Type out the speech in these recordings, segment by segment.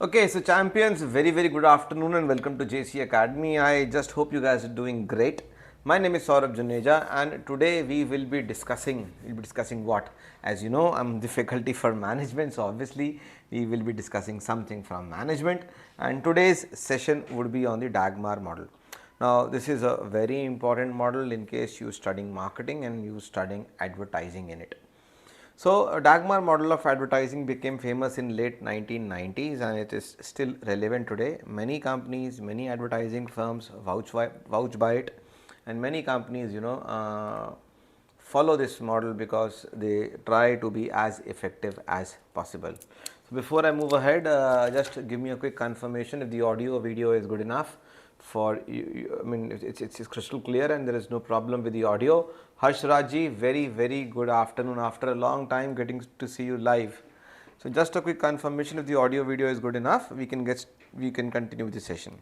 Okay, so champions, very good afternoon and welcome to JC Academy. I just hope you guys are doing great. My name is Sourabh Joneja and today we will be discussing what? As you know, I'm the faculty for management, so obviously we will be discussing something from management, and today's session would be on the DAGMAR model. Now, this is a very important model in case you studying marketing and you studying advertising in it. So, DAGMAR model of advertising became famous in late 1990s and it is still relevant today. Many companies, many advertising firms vouch by it, and many companies follow this model because they try to be as effective as possible. So, before I move ahead, just give me a quick confirmation if the audio or video is good enough for you. I mean, it's crystal clear and there is no problem with the audio. Harshraj, very good afternoon. After a long time getting to see you live. So just a quick confirmation if the audio video is good enough, we can continue with the session.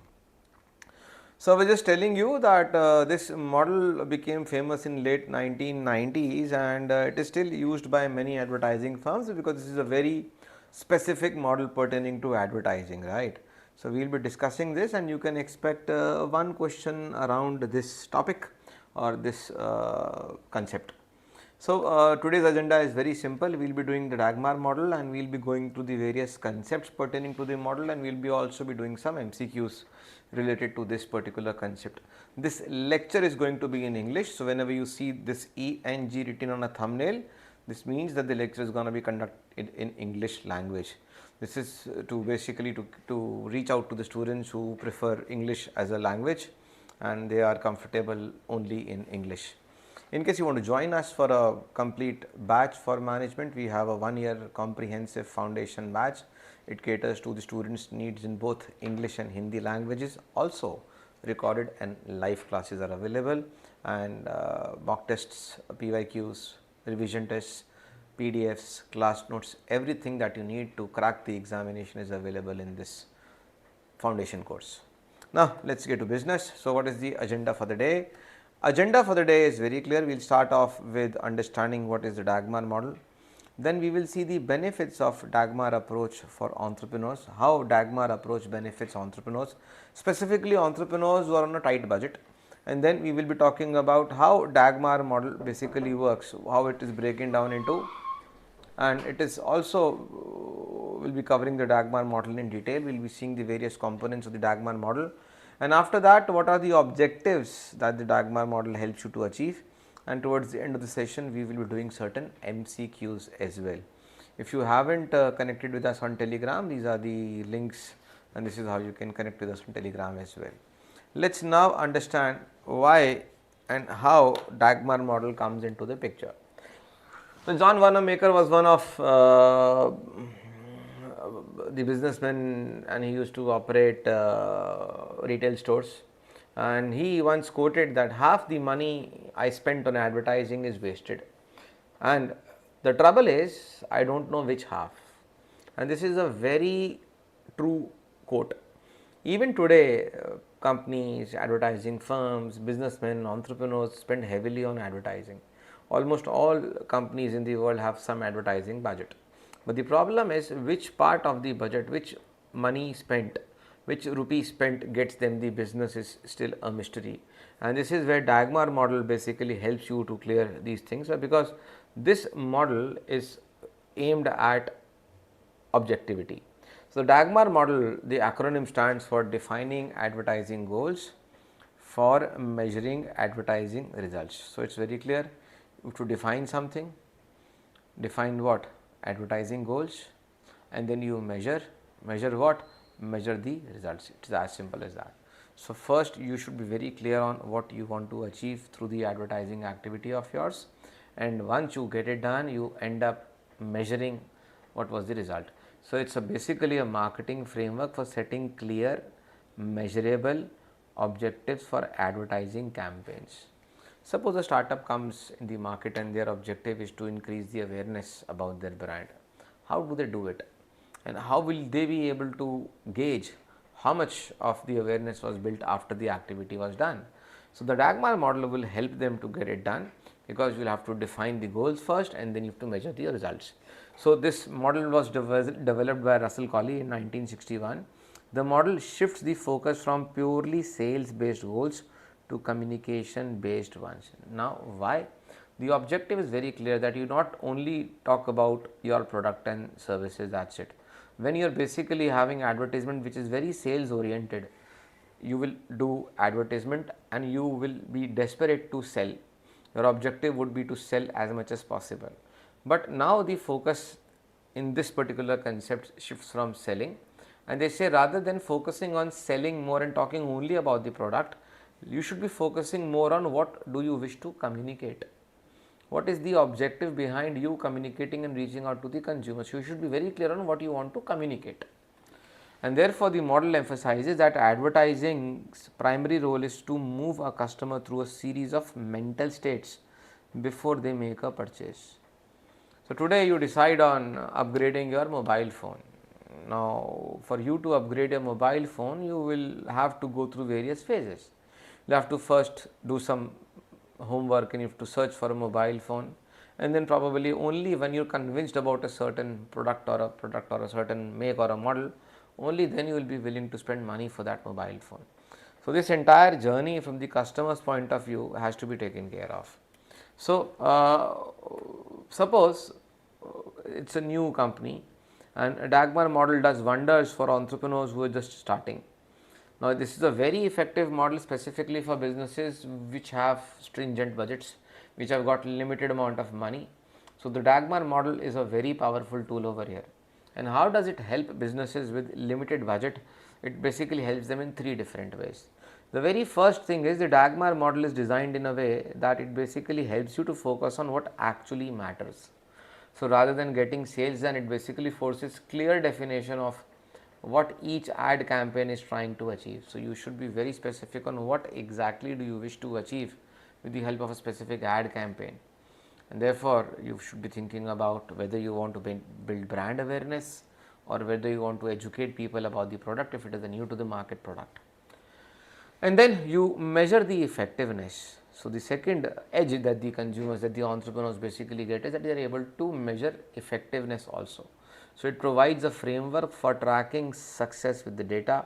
So I was just telling you that this model became famous in late 1990s and it is still used by many advertising firms because this is a very specific model pertaining to advertising, right? So we will be discussing this and you can expect one question around this topic or this concept. So today's agenda is very simple. We will be doing the DAGMAR model and we will be going through the various concepts pertaining to the model, and we will be also be doing some MCQs related to this particular concept. This lecture is going to be in English. So whenever you see this ENG written on a thumbnail, this means that the lecture is going to be conducted in English language. This is to basically to reach out to the students who prefer English as a language and they are comfortable only in English. In case you want to join us for a complete batch for management, we have a 1-year comprehensive foundation batch. It caters to the students' needs in both English and Hindi languages. Also, recorded and live classes are available, and mock tests, PYQs, revision tests, PDFs, class notes, everything that you need to crack the examination is available in this foundation course. Now, let us get to business. So, what is the agenda for the day? Agenda for the day is very clear. We will start off with understanding what is the DAGMAR model. Then we will see the benefits of DAGMAR approach for entrepreneurs, how DAGMAR approach benefits entrepreneurs, specifically entrepreneurs who are on a tight budget. And then we will be talking about how DAGMAR model basically works, how it is breaking down into, and it is also will be covering the DAGMAR model in detail. We will be seeing the various components of the DAGMAR model, and after that what are the objectives that the DAGMAR model helps you to achieve, and towards the end of the session we will be doing certain MCQs as well. If you haven't connected with us on Telegram, these are the links and this is how you can connect with us on Telegram as well. Let us now understand why and how DAGMAR model comes into the picture. So, John Wanamaker was one of the businessmen and he used to operate retail stores, and he once quoted that half the money I spent on advertising is wasted, and the trouble is I do not know which half, and this is a very true quote. Even today companies, advertising firms, businessmen, entrepreneurs spend heavily on advertising. Almost all companies in the world have some advertising budget, but the problem is which part of the budget, which money spent, which rupee spent gets them the business is still a mystery, and this is where DAGMAR model basically helps you to clear these things, because this model is aimed at objectivity. So, the DAGMAR model, the acronym stands for defining advertising goals for measuring advertising results. So, it is very clear. To define something, define what? Advertising goals, and then you measure what? Measure the results. It is as simple as that. So, first you should be very clear on what you want to achieve through the advertising activity of yours, and once you get it done, you end up measuring what was the result. So, it is basically a marketing framework for setting clear, measurable objectives for advertising campaigns. Suppose a startup comes in the market and their objective is to increase the awareness about their brand. How do they do it? And how will they be able to gauge how much of the awareness was built after the activity was done? So, the DAGMAR model will help them to get it done, because you will have to define the goals first and then you have to measure the results. So this model was developed by Russell Colley in 1961. The model shifts the focus from purely sales based goals to communication based ones. Now why? The objective is very clear, that you not only talk about your product and services, that's it. When you are basically having advertisement which is very sales oriented, you will do advertisement and you will be desperate to sell. Your objective would be to sell as much as possible. But now the focus in this particular concept shifts from selling, and they say rather than focusing on selling more and talking only about the product, you should be focusing more on what do you wish to communicate. What is the objective behind you communicating and reaching out to the consumers? You should be very clear on what you want to communicate. And therefore, the model emphasizes that advertising's primary role is to move a customer through a series of mental states before they make a purchase. So today you decide on upgrading your mobile phone. Now for you to upgrade a mobile phone, you will have to go through various phases. You have to first do some homework and you have to search for a mobile phone, and then probably only when you're convinced about a certain product or a certain make or a model, only then you will be willing to spend money for that mobile phone. So this entire journey from the customer's point of view has to be taken care of. So suppose it's a new company and a DAGMAR model does wonders for entrepreneurs who are just starting. Now this is a very effective model specifically for businesses which have stringent budgets, which have got limited amount of money. So the DAGMAR model is a very powerful tool over here. And how does it help businesses with limited budget? It basically helps them in three different ways. The very first thing is the DAGMAR model is designed in a way that it basically helps you to focus on what actually matters. So rather than getting sales done, it basically forces clear definition of what each ad campaign is trying to achieve. So you should be very specific on what exactly do you wish to achieve with the help of a specific ad campaign. And therefore you should be thinking about whether you want to build brand awareness or whether you want to educate people about the product if it is a new to the market product. And then you measure the effectiveness. So the second edge that the consumers, that the entrepreneurs basically get is that they are able to measure effectiveness also. So it provides a framework for tracking success with the data,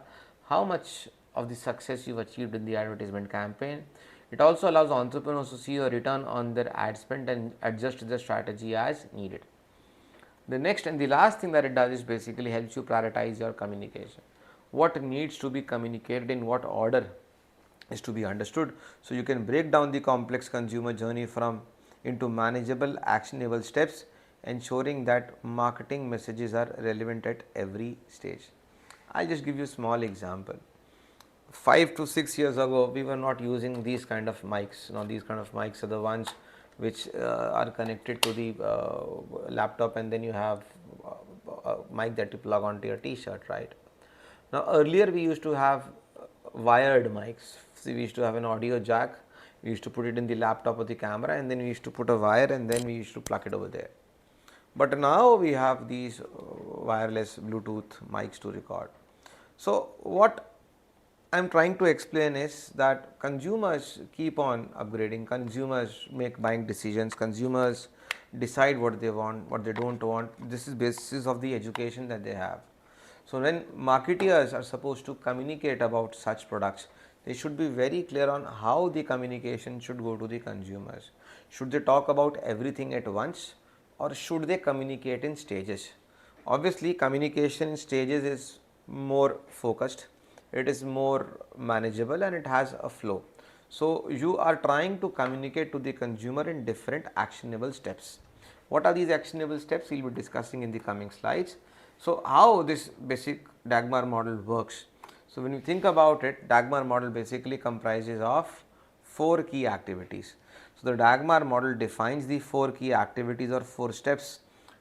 how much of the success you've achieved in the advertisement campaign. It also allows entrepreneurs to see a return on their ad spend and adjust their strategy as needed. The next and the last thing that it does is basically helps you prioritize your communication. What needs to be communicated in what order is to be understood. So you can break down the complex consumer journey into manageable, actionable steps, ensuring that marketing messages are relevant at every stage. I'll just give you a small example. 5 to 6 years ago, we were not using these kind of mics. Now these kind of mics are the ones which are connected to the laptop, and then you have a mic that you plug onto your t-shirt, right? Now earlier we used to have wired mics. So we used to have an audio jack, we used to put it in the laptop or the camera, and then we used to put a wire and then we used to plug it over there. But now we have these wireless Bluetooth mics to record. So what I am trying to explain is that consumers keep on upgrading, consumers make buying decisions, consumers decide what they want, what they don't want. This is basis of the education that they have. So when marketeers are supposed to communicate about such products, they should be very clear on how the communication should go to the consumers. Should they talk about everything at once, or should they communicate in stages? Obviously, communication in stages is more focused, it is more manageable, and it has a flow. So you are trying to communicate to the consumer in different actionable steps. What are these actionable steps? We will be discussing in the coming slides. So how this basic DAGMAR model works? So when you think about it, DAGMAR model basically comprises of 4 key activities. So the DAGMAR model defines the 4 key activities or 4 steps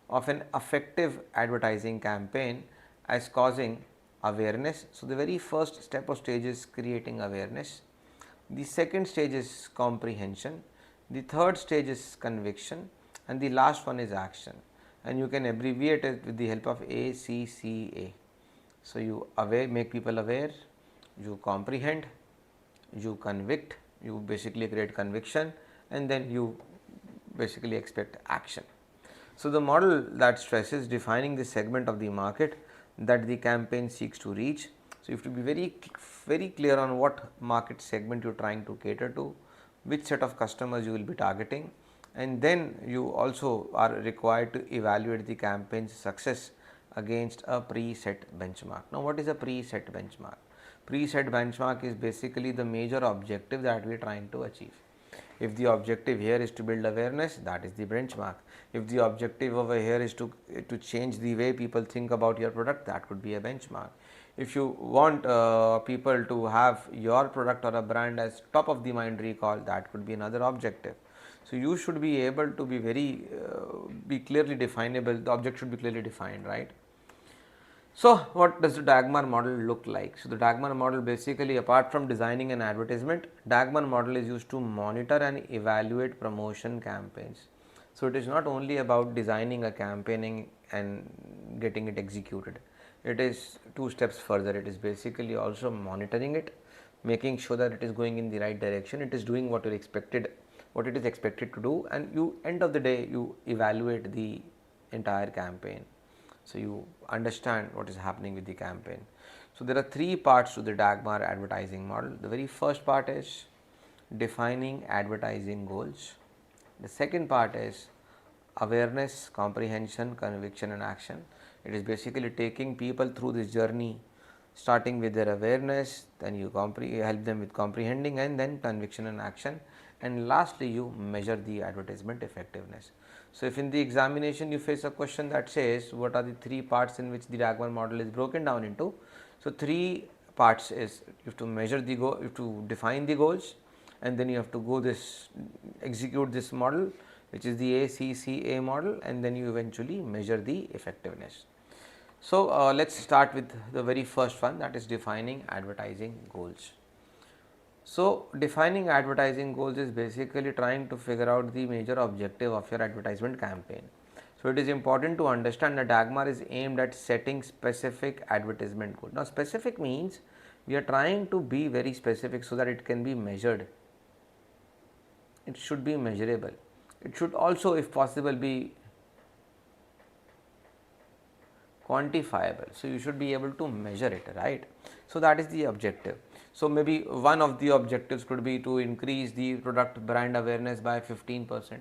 of an effective advertising campaign as causing awareness. So the very first step or stage is creating awareness. The second stage is comprehension. The third stage is conviction, and the last one is action. And you can abbreviate it with the help of ACCA. So you make people aware, you comprehend, you convict, you basically create conviction, and then you basically expect action. So, the model that stresses defining the segment of the market that the campaign seeks to reach. So, you have to be very clear on what market segment you are trying to cater to, which set of customers you will be targeting, and then you also are required to evaluate the campaign's success against a preset benchmark. Now, what is a preset benchmark? Preset benchmark is basically the major objective that we are trying to achieve. If the objective here is to build awareness, that is the benchmark. If the objective over here is to change the way people think about your product, that could be a benchmark. If you want people to have your product or a brand as top of the mind recall, that could be another objective. So, you should be able to be be clearly definable, the object should be clearly defined, right. So, what does the DAGMAR model look like? So, the DAGMAR model basically, apart from designing an advertisement, DAGMAR model is used to monitor and evaluate promotion campaigns. So, it is not only about designing a campaign and getting it executed. It is two steps further. It is basically also monitoring it, making sure that it is going in the right direction, it is doing what it is expected to do, and you, end of the day, you evaluate the entire campaign. So, you understand what is happening with the campaign. So, there are three parts to the DAGMAR advertising model. The very first part is defining advertising goals. The second part is awareness, comprehension, conviction and action. It is basically taking people through this journey, starting with their awareness, then you help them with comprehending, and then conviction and action, and lastly you measure the advertisement effectiveness. So, if in the examination you face a question that says what are the three parts in which the DAGMAR model is broken down into. So, three parts is you have to measure the goal, you have to define the goals, and then you have to execute this model, which is the ACCA model, and then you eventually measure the effectiveness. So, let us start with the very first one, that is defining advertising goals. So, defining advertising goals is basically trying to figure out the major objective of your advertisement campaign. So, it is important to understand that DAGMAR is aimed at setting specific advertisement goals. Now, specific means we are trying to be very specific so that it can be measured. It should be measurable. It should also, if possible, be quantifiable. So, you should be able to measure it, right. So, that is the objective. So, maybe one of the objectives could be to increase the product brand awareness by 15%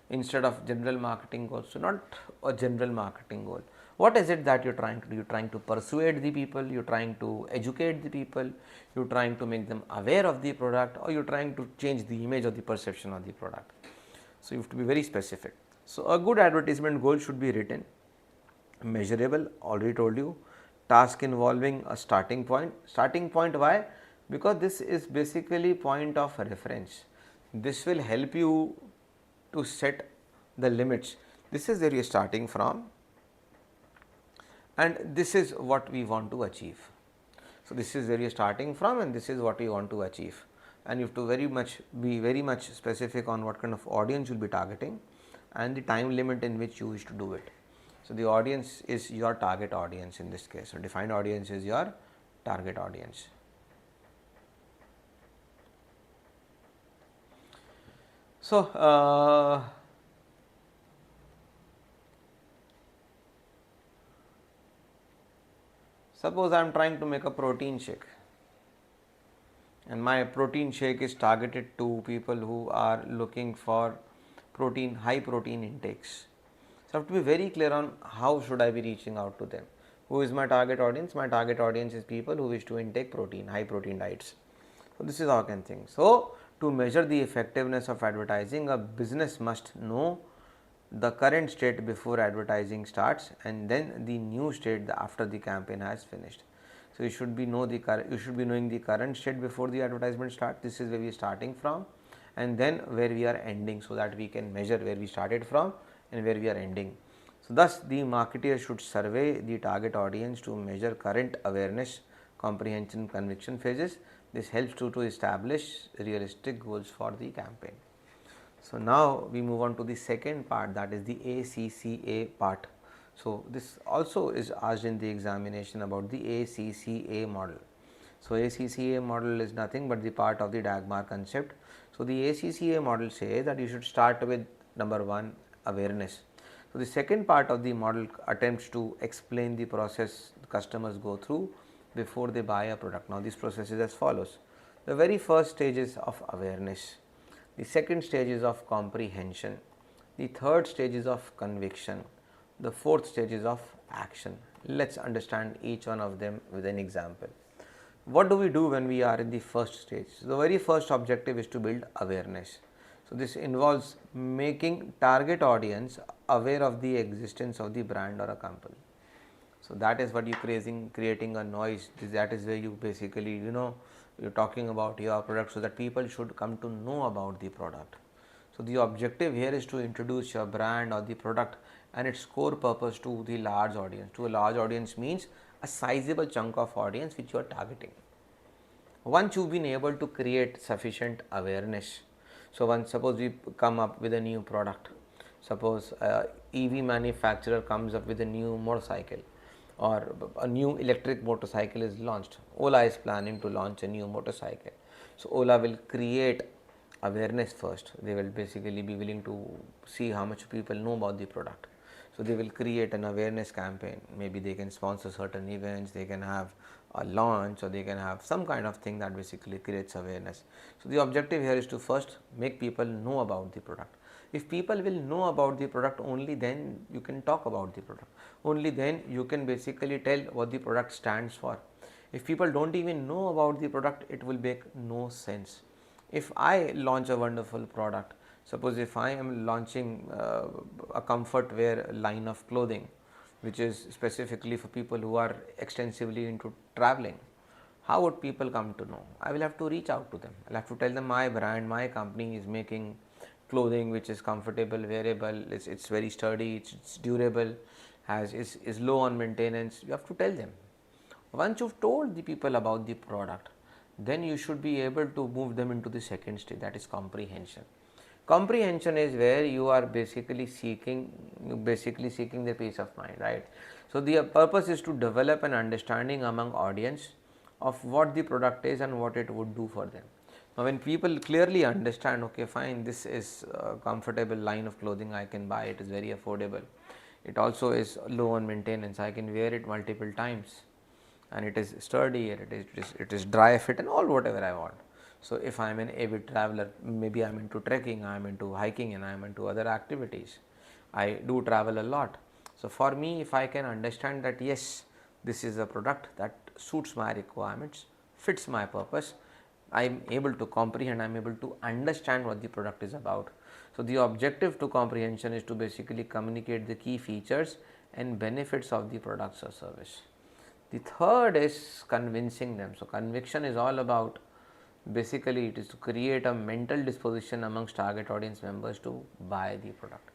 instead of general marketing goals. So, not a general marketing goal. What is it that you are trying to do? You are trying to persuade the people, you are trying to educate the people, you are trying to make them aware of the product, or you are trying to change the image or the perception of the product. So, you have to be very specific. So, a good advertisement goal should be written, measurable, already told you, task involving a starting point. Starting point, why? Because this is basically point of reference. This will help you to set the limits. This is where you are starting from, and this is what we want to achieve. So, this is where you are starting from, and this is what you want to achieve, and you have to be very much specific on what kind of audience you will be targeting and the time limit in which you wish to do it. So, the audience is your target audience in this case. So, defined audience is your target audience. So, suppose I am trying to make a protein shake, and my protein shake is targeted to people who are looking for high protein intakes. So, I have to be very clear on how should I be reaching out to them. Who is my target audience? My target audience is people who wish to intake protein, high protein diets. So, this is how I can think. So, to measure the effectiveness of advertising, a business must know the current state before advertising starts, and then the new state after the campaign has finished. So, you should be knowing the current state before the advertisement starts. This is where we are starting from, and then where we are ending, so that we can measure where we started from and where we are ending. So, thus the marketer should survey the target audience to measure current awareness, comprehension, conviction phases. This helps to establish realistic goals for the campaign. So, now we move on to the second part, that is the ACCA part. So, this also is asked in the examination about the ACCA model. So, ACCA model is nothing but the part of the DAGMAR concept. So, the ACCA model says that you should start with number 1, awareness. So, the second part of the model attempts to explain the process the customers go through before they buy a product. Now, this process is as follows. The very first stage is of awareness, the second stage is of comprehension, the third stage is of conviction, the fourth stage is of action. Let us understand each one of them with an example. What do we do when we are in the first stage? So, the very first objective is to build awareness. So, this involves making target audience aware of the existence of the brand or a company. So, that is what you creating a noise. That is where you basically you're talking about your product, so that people should come to know about the product. So, the objective here is to introduce your brand or the product and its core purpose to the large audience. To a large audience means a sizable chunk of audience which you are targeting. Once you've been able to create sufficient awareness, so once suppose we come up with a new product, suppose EV manufacturer comes up with a new motorcycle or a new electric motorcycle is launched. Ola is planning to launch a new motorcycle. So, Ola will create awareness first. They will basically be willing to see how much people know about the product. So, they will create an awareness campaign. Maybe they can sponsor certain events, they can have a launch, or they can have some kind of thing that basically creates awareness. So, the objective here is to first make people know about the product. If people will know about the product, only then you can talk about the product, only then you can basically tell what the product stands for. If people do not even know about the product, it will make no sense. If I launch a wonderful product, suppose if I am launching a comfort wear line of clothing, which is specifically for people who are extensively into traveling, how would people come to know? I will have to reach out to them. I will have to tell them my brand, my company is making clothing which is comfortable, wearable, it's very sturdy, it's durable, is low on maintenance. You have to tell them. Once you've told the people about the product, then you should be able to move them into the second stage, that is comprehension. Comprehension is where you are basically seeking their peace of mind, right? So, the purpose is to develop an understanding among audience of what the product is and what it would do for them. Now, when people clearly understand, okay fine, this is a comfortable line of clothing, I can buy it, is very affordable, it also is low on maintenance, I can wear it multiple times, and it is sturdy, and it is dry fit and all whatever I want. So, if I am an avid traveler, maybe I am into trekking, I am into hiking, and I am into other activities, I do travel a lot. So, for me, if I can understand that yes, this is a product that suits my requirements, fits my purpose, I am able to comprehend, I am able to understand what the product is about. So, the objective to comprehension is to basically communicate the key features and benefits of the products or service. The third is convincing them. So, conviction is all about basically it is to create a mental disposition amongst target audience members to buy the product.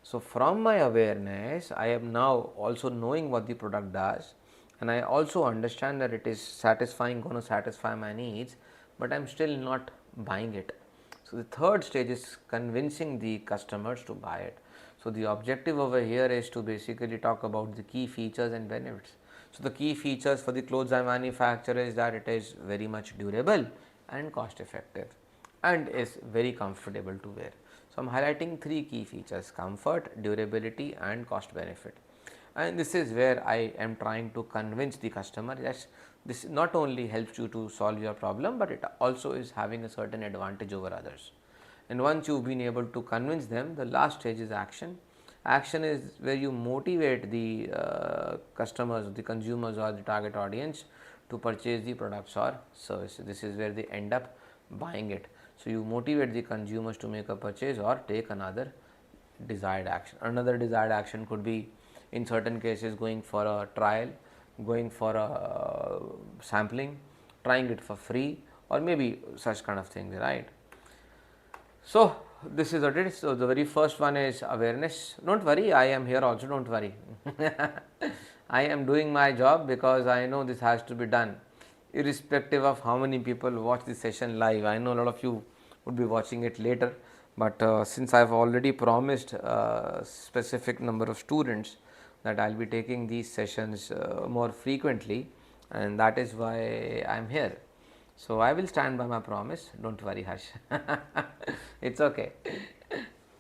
So, from my awareness, I am now also knowing what the product does, and I also understand that it is going to satisfy my needs, but I am still not buying it. So, the third stage is convincing the customers to buy it. So, the objective over here is to basically talk about the key features and benefits. So, the key features for the clothes I manufacture is that it is very much durable and cost effective and is very comfortable to wear. So, I am highlighting three key features: comfort, durability and cost benefit. And this is where I am trying to convince the customer that this not only helps you to solve your problem, but it also is having a certain advantage over others. And once you have been able to convince them, the last stage is action. Action is where you motivate the customers, the consumers or the target audience to purchase the products or services. This is where they end up buying it. So, you motivate the consumers to make a purchase or take another desired action. Another desired action could be, in certain cases, going for a trial, going for a sampling, trying it for free, or maybe such kind of things, right? So, this is what it is. So, the very first one is awareness. Do not worry, I am here also, do not worry. I am doing my job because I know this has to be done, irrespective of how many people watch this session live. I know a lot of you would be watching it later, but since I have already promised a specific number of students that I will be taking these sessions more frequently, and that is why I am here. So, I will stand by my promise, do not worry Harsh, it is okay.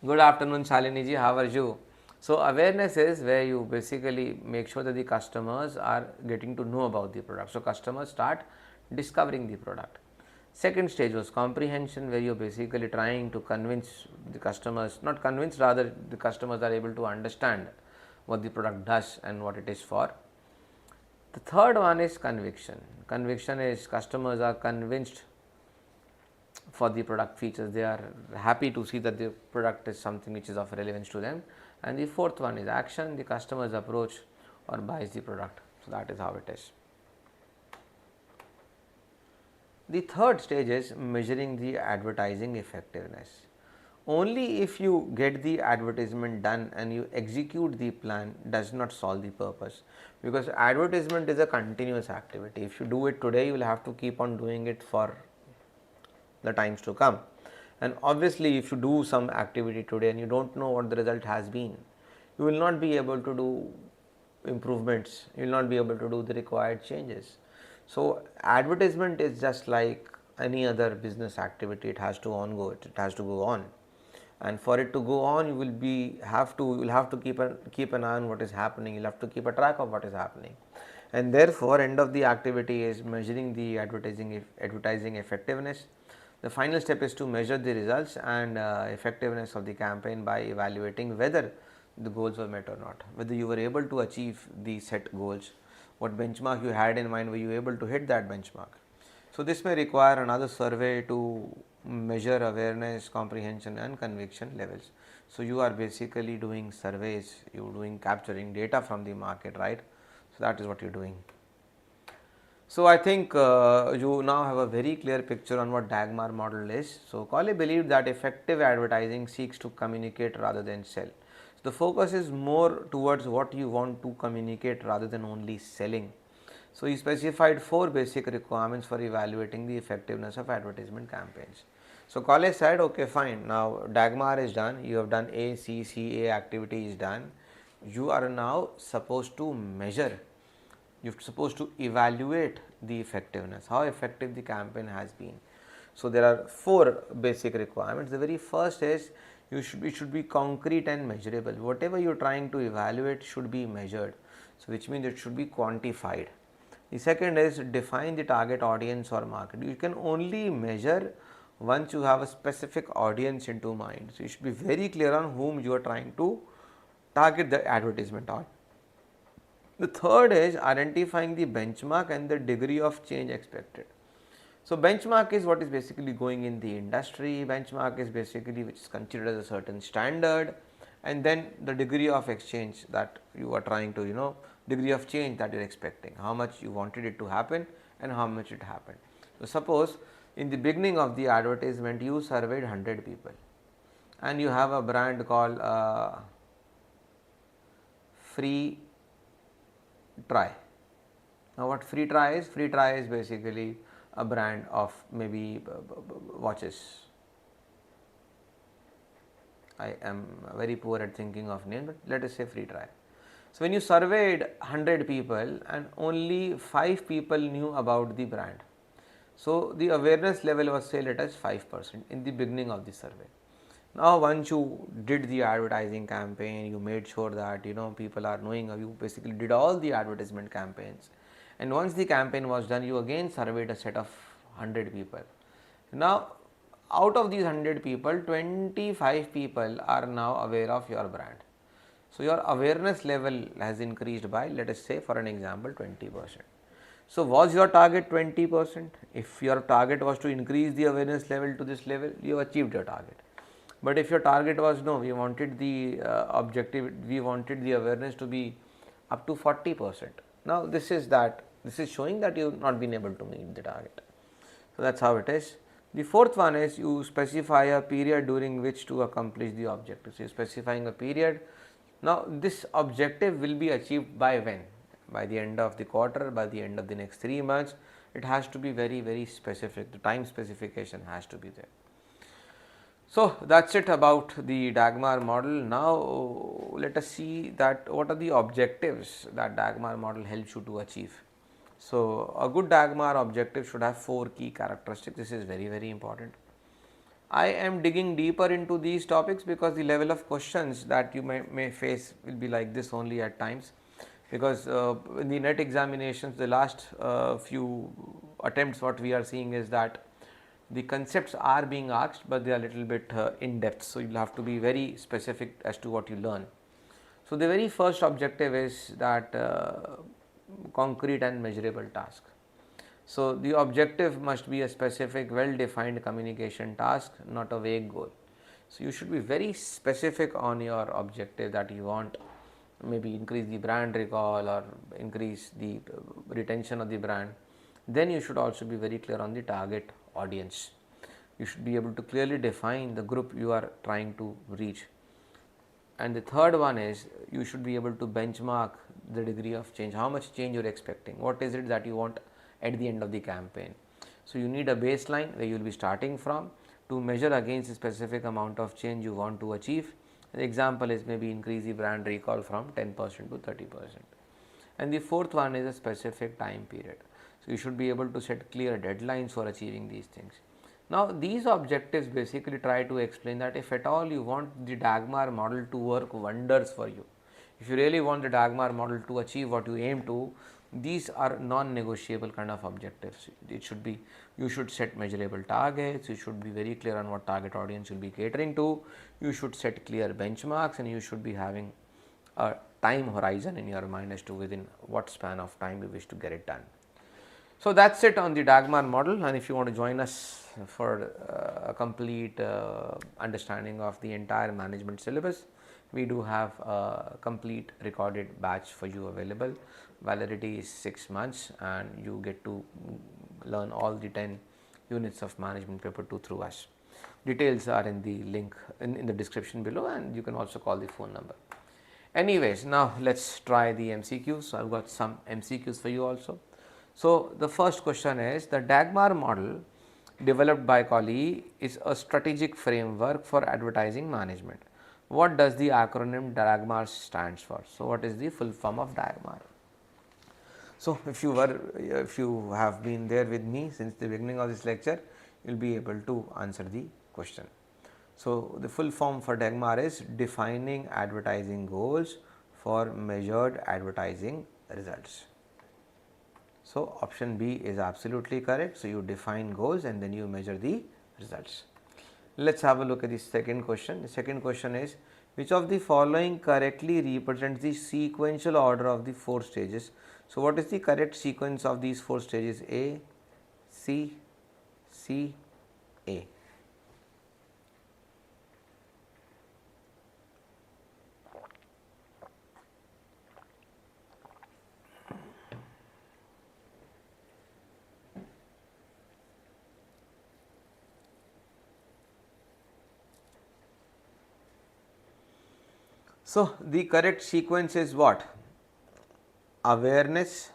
Good afternoon Shalini ji, how are you? So, awareness is where you basically make sure that the customers are getting to know about the product. So, customers start discovering the product. Second stage was comprehension, where you are basically trying to convince the customers, not convince, rather the customers are able to understand what the product does and what it is for. The third one is conviction. Conviction is customers are convinced for the product features, they are happy to see that the product is something which is of relevance to them. And the fourth one is action, the customers approach or buys the product. So, that is how it is. The third stage is measuring the advertising effectiveness. Only if you get the advertisement done and you execute the plan does not solve the purpose, because advertisement is a continuous activity. If you do it today, you will have to keep on doing it for the times to come. And obviously, if you do some activity today and you do not know what the result has been, you will not be able to do improvements, you will not be able to do the required changes. So, advertisement is just like any other business activity, it has to it has to go on, and for it to go on you will have to keep an eye on what is happening, you will have to keep a track of what is happening, and therefore end of the activity is measuring the advertising effectiveness. The final step is to measure the results and effectiveness of the campaign by evaluating whether the goals were met or not, whether you were able to achieve the set goals, what benchmark you had in mind, were you able to hit that benchmark. So, this may require another survey to measure awareness, comprehension and conviction levels. So, you are basically doing surveys, you are doing capturing data from the market, right. So, that is what you are doing. So, I think you now have a very clear picture on what DAGMAR model is. So, Colley believed that effective advertising seeks to communicate rather than sell. So, the focus is more towards what you want to communicate rather than only selling. So, he specified 4 basic requirements for evaluating the effectiveness of advertisement campaigns. So, Colley said, okay fine, now DAGMAR is done, you have done A, C, C, A activity is done, you are now supposed to measure, you are supposed to evaluate the effectiveness, how effective the campaign has been. So, there are 4 basic requirements. The very first is it should be concrete and measurable. Whatever you are trying to evaluate should be measured. So, which means it should be quantified. The second is define the target audience or market. You can only measure once you have a specific audience into mind. So, you should be very clear on whom you are trying to target the advertisement on. The third is identifying the benchmark and the degree of change expected. So, benchmark is what is basically going in the industry, benchmark is basically which is considered as a certain standard, and then the degree of exchange that you are trying to degree of change that you are expecting, how much you wanted it to happen and how much it happened. So, suppose in the beginning of the advertisement you surveyed 100 people and you have a brand called Free Try. Now, what Free Try is? Free Try is basically a brand of maybe watches. I am very poor at thinking of name, but let us say Free Try. So, when you surveyed 100 people and only 5 people knew about the brand. So, the awareness level was, say, let us 5% in the beginning of the survey. Now, once you did the advertising campaign, you made sure that people are knowing, you basically did all the advertisement campaigns, and once the campaign was done, you again surveyed a set of 100 people. Now, out of these 100 people, 25 people are now aware of your brand. So, your awareness level has increased by, let us say for an example, 20%. So, was your target 20%? If your target was to increase the awareness level to this level, you achieved your target. But if your target was no, we wanted the we wanted the awareness to be up to 40%. Now, this is showing that you have not been able to meet the target. So, that is how it is. The fourth one is you specify a period during which to accomplish the objective. So, you are specifying a period. Now, this objective will be achieved by when? By the end of the quarter, by the end of the next 3 months. It has to be very, very specific. The time specification has to be there. So, that is it about the DAGMAR model. Now, let us see that what are the objectives that DAGMAR model helps you to achieve. So, a good DAGMAR objective should have 4 key characteristics. This is very, very important. I am digging deeper into these topics because the level of questions that you may face will be like this only at times, because in the NET examinations, the last few attempts what we are seeing is that the concepts are being asked, but they are a little bit in depth. So, you will have to be very specific as to what you learn. So, the very first objective is that concrete and measurable task. So, the objective must be a specific well defined communication task, not a vague goal. So, you should be very specific on your objective that you want, maybe increase the brand recall or increase the retention of the brand. Then you should also be very clear on the target audience. You should be able to clearly define the group you are trying to reach. And the third one is you should be able to benchmark the degree of change, how much change you are expecting, what is it that you want at the end of the campaign. So, you need a baseline where you will be starting from to measure against a specific amount of change you want to achieve. The example is maybe increase the brand recall from 10% to 30%. And the fourth one is a specific time period. So, you should be able to set clear deadlines for achieving these things. Now, these objectives basically try to explain that if at all you want the DAGMAR model to work wonders for you, if you really want the DAGMAR model to achieve what you aim to, these are non-negotiable kind of objectives. It should be, you should set measurable targets, you should be very clear on what target audience you will be catering to, you should set clear benchmarks, and you should be having a time horizon in your mind as to within what span of time you wish to get it done. So, that is it on the DAGMAR model, and if you want to join us for a complete understanding of the entire management syllabus, we do have a complete recorded batch for you available. Validity is 6 months and you get to learn all the 10 units of management paper 2 through us. Details are in the link in the description below, and you can also call the phone number. Anyways, now let us try the MCQs. So, I have got some MCQs for you also. So, the first question is, the DAGMAR model developed by Colley is a strategic framework for advertising management. What does the acronym DAGMAR stands for? So, what is the full form of DAGMAR? So, if you have been there with me since the beginning of this lecture, you will be able to answer the question. So, the full form for DAGMAR is defining advertising goals for measured advertising results. So, option B is absolutely correct. So, you define goals and then you measure the results. Let us have a look at the second question. The second question is, which of the following correctly represents the sequential order of the 4 stages? So, what is the correct sequence of these 4 stages? A, C, A. So, the correct sequence is what? Awareness,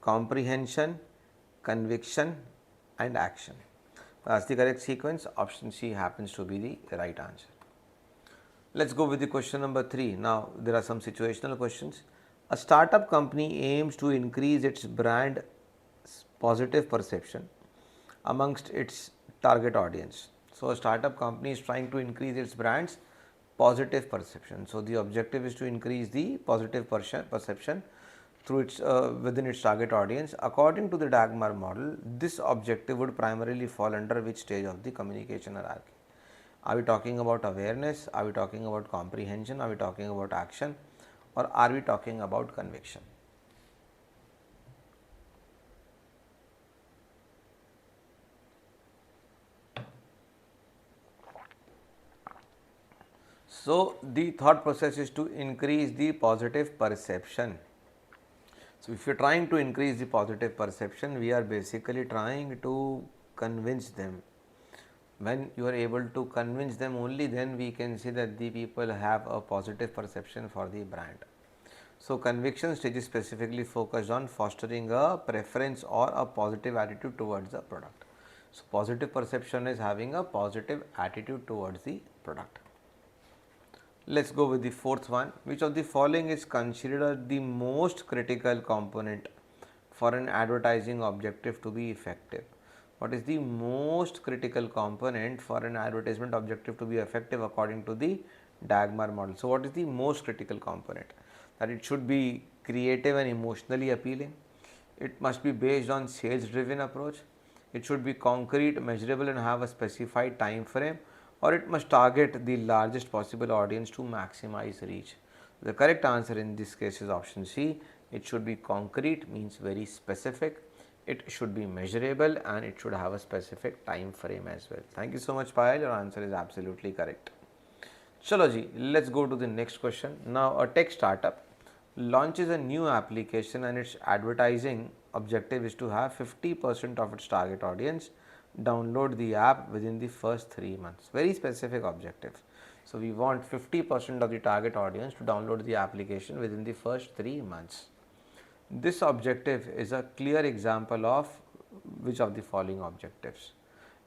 comprehension, conviction and action. That is the correct sequence. Option C happens to be the right answer. Let us go with the question number 3. Now, there are some situational questions. A startup company aims to increase its brand positive perception amongst its target audience. So, a startup company is trying to increase its brand's positive perception. So, the objective is to increase the positive perception through its within its target audience. According to the DAGMAR model, this objective would primarily fall under which stage of the communication hierarchy? Are we talking about awareness? Are we talking about comprehension? Are we talking about action? Or are we talking about conviction? So, the thought process is to increase the positive perception. So, if you are trying to increase the positive perception, we are basically trying to convince them. When you are able to convince them, only then we can see that the people have a positive perception for the brand. So, conviction stage is specifically focused on fostering a preference or a positive attitude towards the product. So, positive perception is having a positive attitude towards the product. Let us go with the fourth one. Which of the following is considered the most critical component for an advertising objective to be effective? What is the most critical component for an advertisement objective to be effective according to the DAGMAR model? So, what is the most critical component? That it should be creative and emotionally appealing. It must be based on sales driven approach. It should be concrete, measurable and have a specified time frame, or it must target the largest possible audience to maximize reach. The correct answer in this case is option C. It should be concrete, means very specific. It should be measurable and it should have a specific time frame as well. Thank you so much, Payal. Your answer is absolutely correct. Chalo ji, let's go to the next question. Now, a tech startup launches a new application and its advertising objective is to have 50% of its target audience download the app within the first 3 months. Very specific objective. So, we want 50% of the target audience to download the application within the first 3 months. This objective is a clear example of which of the following objectives: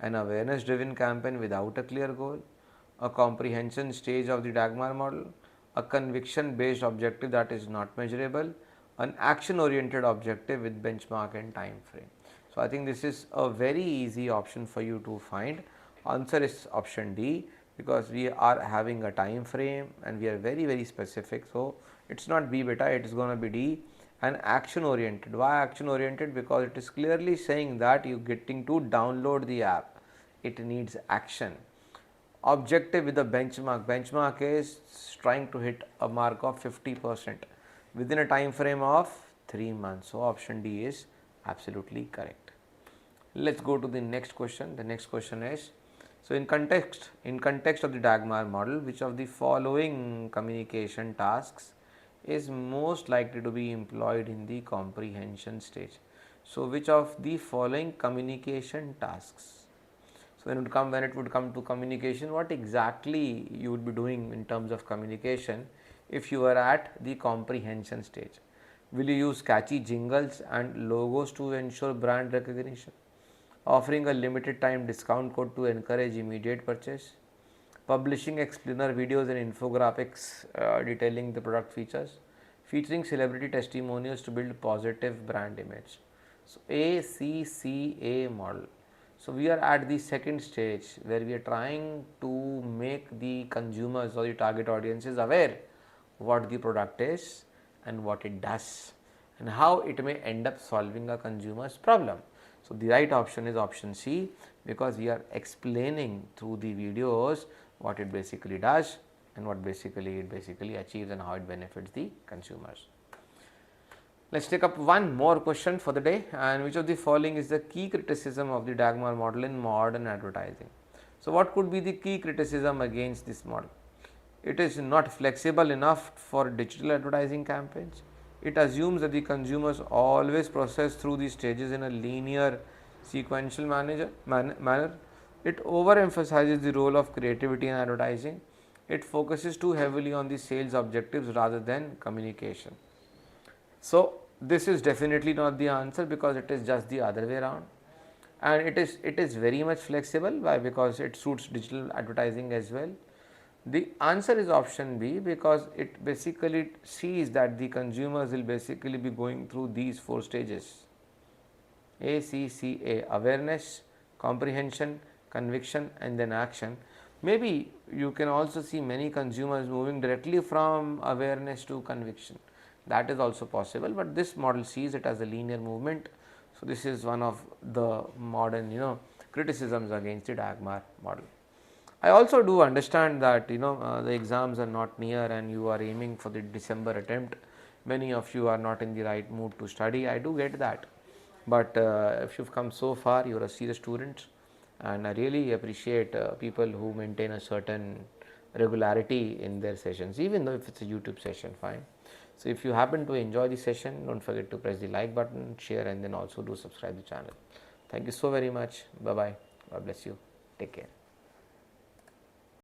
an awareness driven campaign without a clear goal, a comprehension stage of the DAGMAR model, a conviction based objective that is not measurable, an action oriented objective with benchmark and time frame. So, I think this is a very easy option for you to find. Answer is option D, because we are having a time frame and we are very specific. So, it is not B beta, it is going to be D. And action oriented. Why action oriented? Because it is clearly saying that you getting to download the app. It needs action. Objective with a benchmark. Benchmark is trying to hit a mark of 50% within a time frame of 3 months. So, option D is absolutely correct. Let us go to the next question. The next question is, so in context of the DAGMAR model, which of the following communication tasks is most likely to be employed in the comprehension stage? So, which of the following communication tasks? So, when it would come to communication, what exactly you would be doing in terms of communication if you are at the comprehension stage? Will you use catchy jingles and logos to ensure brand recognition? Offering a limited time discount code to encourage immediate purchase? Publishing explainer videos and infographics detailing the product features? Featuring celebrity testimonials to build positive brand image? So, ACCA model. So, we are at the second stage where we are trying to make the consumers or the target audiences aware what the product is and what it does and how it may end up solving a consumer's problem. So, the right option is option C, because we are explaining through the videos what it basically does and what it achieves and how it benefits the consumers. Let us take up one more question for the day, and which of the following is the key criticism of the DAGMAR model in modern advertising? So, what could be the key criticism against this model? It is not flexible enough for digital advertising campaigns. It assumes that the consumers always process through these stages in a linear sequential manner. It overemphasizes the role of creativity in advertising. It focuses too heavily on the sales objectives rather than communication. So, this is definitely not the answer, because it is just the other way around, and it is very much flexible. Why? Because it suits digital advertising as well. The answer is option B, because it basically sees that the consumers will basically be going through these 4 stages: ACCA, awareness, comprehension, conviction and then action. Maybe you can also see many consumers moving directly from awareness to conviction. That is also possible, but this model sees it as a linear movement. So, this is one of the modern criticisms against the DAGMAR model. I also do understand that the exams are not near and you are aiming for the December attempt. Many of you are not in the right mood to study. I do get that, but if you have come so far, you are a serious student, and I really appreciate people who maintain a certain regularity in their sessions, even though if it is a YouTube session, fine. So, if you happen to enjoy the session, do not forget to press the like button, share, and then also do subscribe the channel. Thank you so very much. Bye bye. God bless you. Take care.